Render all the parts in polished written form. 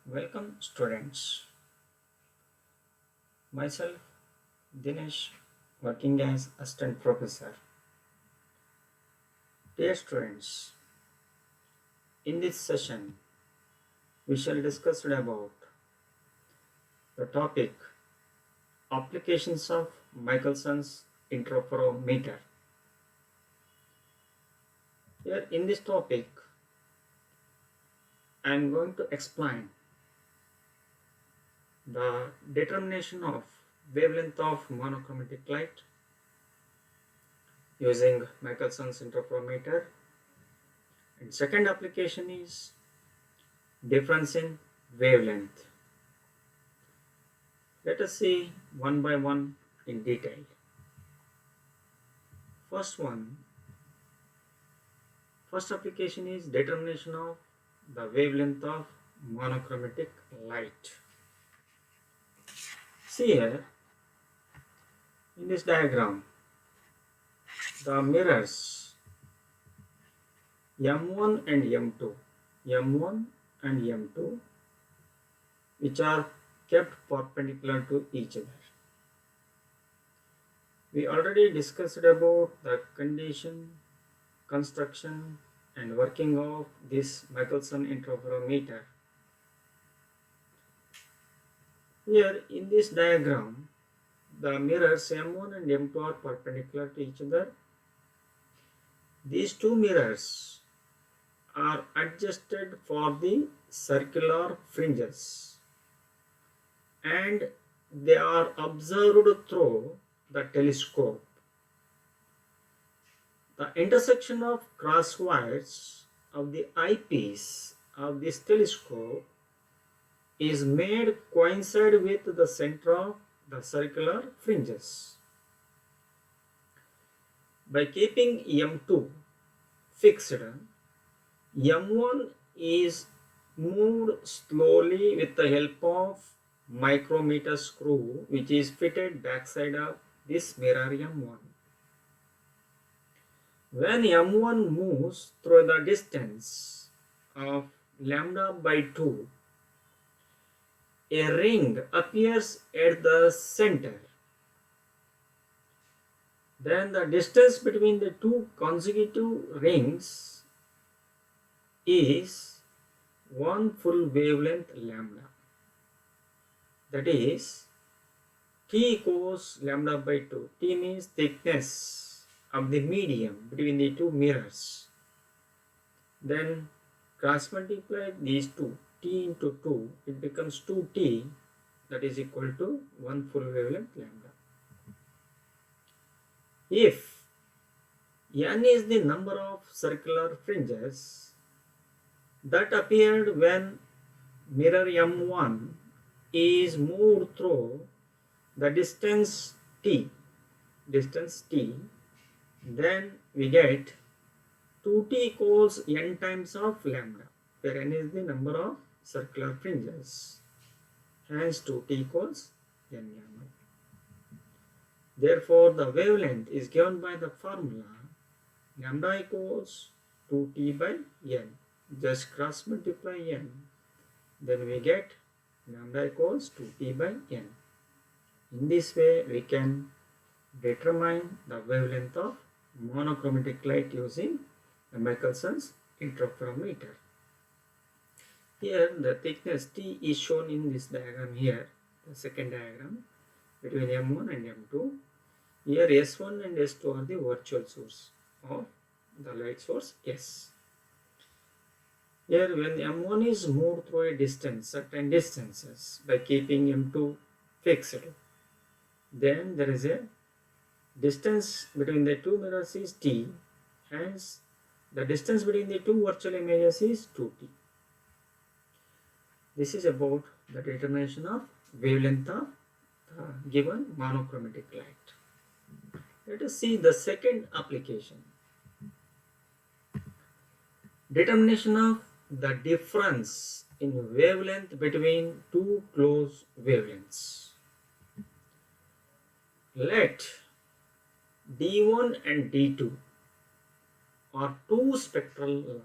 Welcome students. Myself Dinesh, working as assistant professor. Dear students, in this session we shall discuss about the topic applications of Michelson's interferometer. Here in this topic I am going to explain the determination of wavelength of monochromatic light using Michelson's interferometer, and second application is difference in wavelength. Let us see one by one in detail. First application is determination of the wavelength of monochromatic light. See here in this diagram the mirrors M1 and M2 which are kept perpendicular to each other. We already discussed about the condition, construction and working of this Michelson interferometer. Here in this diagram, the mirrors M1 and M2 are perpendicular to each other. These two mirrors are adjusted for the circular fringes and they are observed through the telescope. The intersection of cross wires of the eyepiece of this telescope is made coincide with the center of the circular fringes. By keeping M2 fixed, M1 is moved slowly with the help of micrometer screw which is fitted backside of this mirror M1. When M1 moves through the distance of lambda by 2, a ring appears at the center. Then the distance between the two consecutive rings is one full wavelength lambda. That is, T equals lambda by 2. T means thickness of the medium between the two mirrors. Then cross multiply these two, T into 2, it becomes 2T, that is equal to 1 full wavelength lambda. If n is the number of circular fringes that appeared when mirror M1 is moved through the distance T, then we get 2T equals n times of lambda, where n is the number of circular fringes. Hence 2T equals n lambda. Therefore, the wavelength is given by the formula lambda equals 2T by n. Just cross multiply n. Then we get lambda equals 2T by n. In this way, we can determine the wavelength of monochromatic light using the Michelson's interferometer. Here, the thickness T is shown in this diagram here, the second diagram between M1 and M2. Here, S1 and S2 are the virtual source of the light source S. Here, when M1 is moved through a distance, certain distances, by keeping M2 fixed, then there is a distance between the two mirrors is T, hence the distance between the two virtual images is 2T. This is about the determination of wavelength of the given monochromatic light. Let us see the second application. Determination of the difference in wavelength between two close wavelengths. Let D1 and D2 are two spectral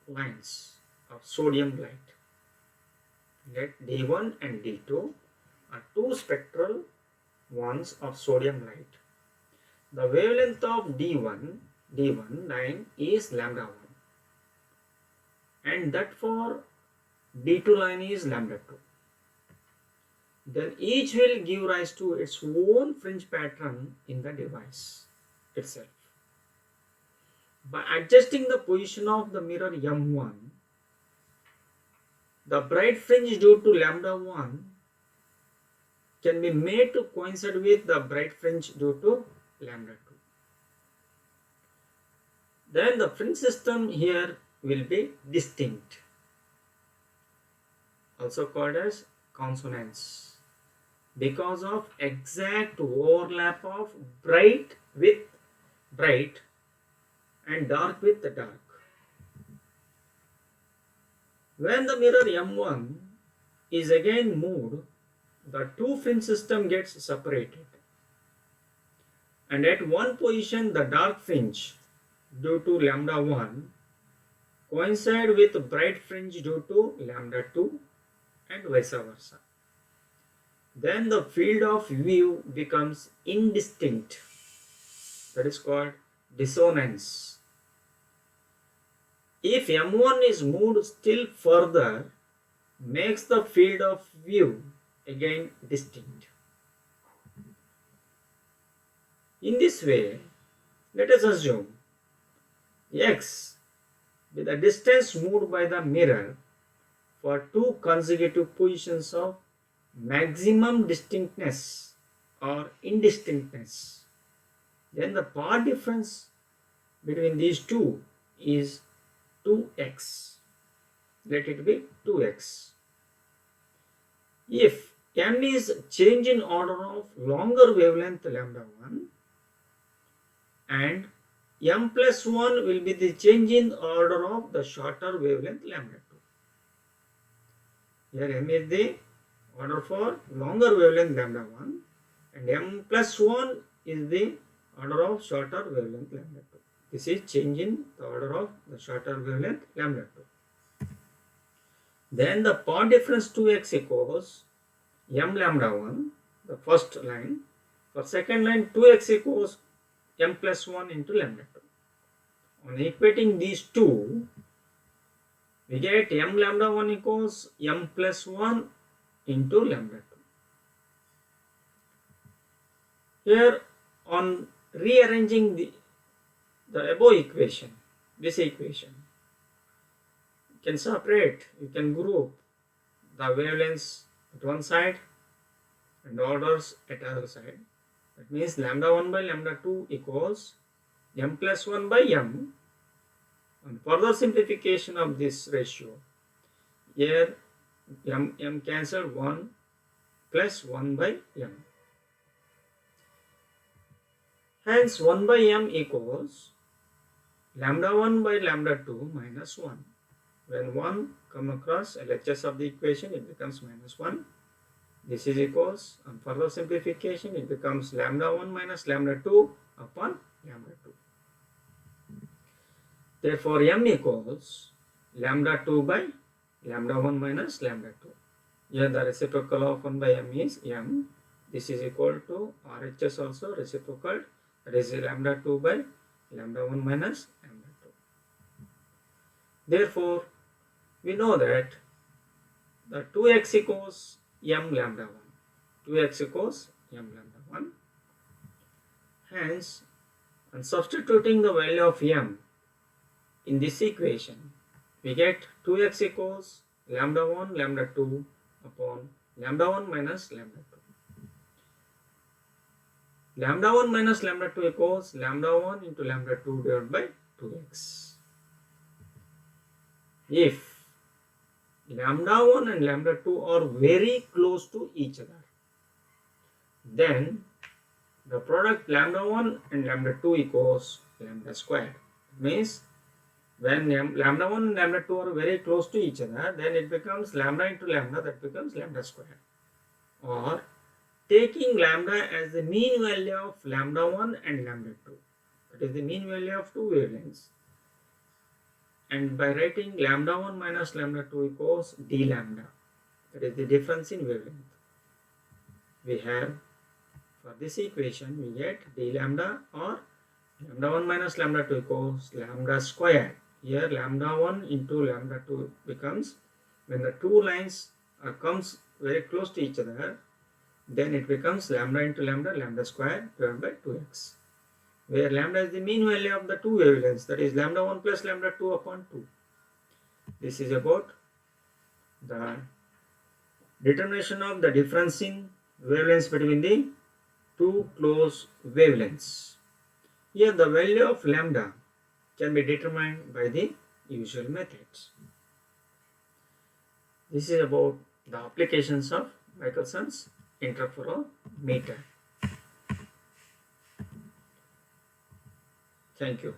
lines of sodium light. Let D1 and D2 are two spectral ones of sodium light. The wavelength of D1 line is lambda 1, and that for D2 line is lambda 2. Then each will give rise to its own fringe pattern in the device itself. By adjusting the position of the mirror M1, the bright fringe due to lambda 1 can be made to coincide with the bright fringe due to lambda 2. Then the fringe system here will be distinct, also called as consonance, because of exact overlap of bright with bright and dark with the dark. When the mirror M1 is again moved, the two fringe system gets separated, and at one position the dark fringe due to lambda 1 coincide with bright fringe due to lambda 2 and vice versa. Then the field of view becomes indistinct, that is called dissonance. If M1 is moved still further, makes the field of view again distinct. In this way, let us assume X with the distance moved by the mirror for two consecutive positions of maximum distinctness or indistinctness. Then the path difference between these two is 2x. Let it be 2x. If m is change in order of longer wavelength lambda 1 and m plus 1 will be the change in order of the shorter wavelength lambda 2. Here m is the order for longer wavelength lambda 1 and m plus 1 is the order of shorter wavelength lambda 2. This is change in the order of the shorter wavelength lambda 2. Then the path difference 2x equals m lambda 1, the first line. For second line 2x equals m plus 1 into lambda 2. On equating these two, we get m lambda 1 equals m plus 1 into lambda 2. Here on rearranging the above equation, this equation, you can separate, you can group the wavelengths at one side and orders at the other side. That means lambda 1 by lambda 2 equals m plus 1 by m. And further simplification of this ratio, here m cancel 1 plus 1 by m. Hence 1 by m equals lambda 1 by lambda 2 minus 1. When 1 come across LHS of the equation, it becomes minus 1. This is equals, on further simplification, it becomes lambda 1 minus lambda 2 upon lambda 2. Therefore, m equals lambda 2 by lambda 1 minus lambda 2. Here the reciprocal of 1 by m is m. This is equal to RHS also reciprocal, that is lambda 2 by lambda 1 minus lambda 2. Therefore, we know that the 2x equals m lambda 1. 2x equals m lambda 1. Hence, on substituting the value of m in this equation, we get 2x equals lambda 1 lambda 2 upon lambda 1 minus lambda 2. Lambda 1 minus lambda 2 equals lambda 1 into lambda 2 divided by 2x. If lambda 1 and lambda 2 are very close to each other, then the product lambda 1 and lambda 2 equals lambda squared. It means when lambda 1 and lambda 2 are very close to each other, then it becomes lambda into lambda, that becomes lambda squared. Or taking lambda as the mean value of lambda 1 and lambda 2, that is the mean value of two wavelengths, and by writing lambda 1 minus lambda 2 equals d lambda. That is the difference in wavelength. We have, for this equation, we get d lambda, or lambda 1 minus lambda 2 equals lambda square. Here lambda 1 into lambda 2 becomes, when the two lines comes very close to each other, then it becomes lambda into lambda square divided by 2x, where lambda is the mean value of the two wavelengths, that is lambda 1 plus lambda 2 upon 2. This is about the determination of the difference in wavelengths between the two close wavelengths. Here the value of lambda can be determined by the usual methods. This is about the applications of Michelson's interferometer. Thank you.